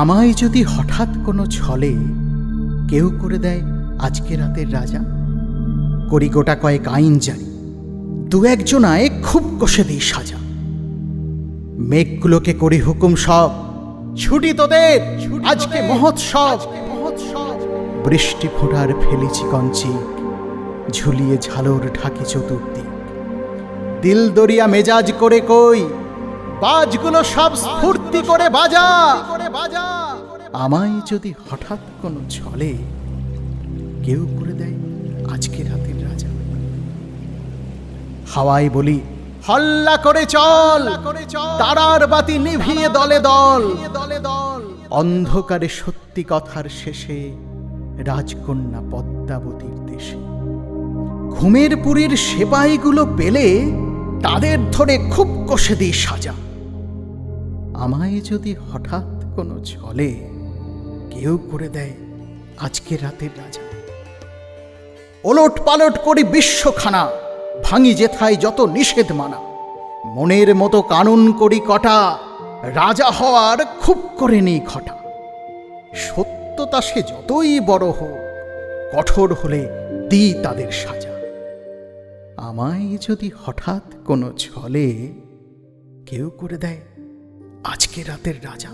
আমায় যদি হঠাৎ কোনো ছলে কেউ করে দেয় আজকে রাতের রাজা, করি গোটা কয়েক আইন জারি, দু একজনায় খুব কষে দিই সাজা। মেঘগুলোকে করি হুকুম সব, ছুটি তোদের আজকে মহোৎসব। বৃষ্টি ফোঁটার ফেলেছি কঞ্চিক, ঝুলিয়ে ঝালর ঢাকি চতুর্দিক। দিল দরিয়া মেজাজ করে কই, বাজগুলো সব স্ফূর্তি করে বাজা। আমায় যদি হঠাৎ কোনো ছলে কেউ করে দেয় আজকে রাতের রাজা। হাওয়ায় বলি হল্লা করে চল, তারার বাতি নিভিয়ে দলে দল। অন্ধকারে সত্যি কথার শেষে রাজকন্যা পদ্মাবতীর দেশে। ঘুমের পুরীর সেপাইগুলো পেলে তাদের ধরে খুব কষে দিই সাজা। আমায় যদি হঠাৎ কোনো ছলে কেউ করে দেয় আজকে রাতের রাজা। ওলট পালট করি বিশ্বখানা, ভাঙি যেথায় যত নিষেধ মানা। মনের মতো কানুন করি কটা, রাজা হওয়ার খুব করে নেই ঘটা। সত্যতা সে যতই বড় হোক, কঠোর হলে দিই তাদের সাজা। আমায় যদি হঠাৎ কোনো ছলে কেউ করে দেয় আজকে রাতের রাজা।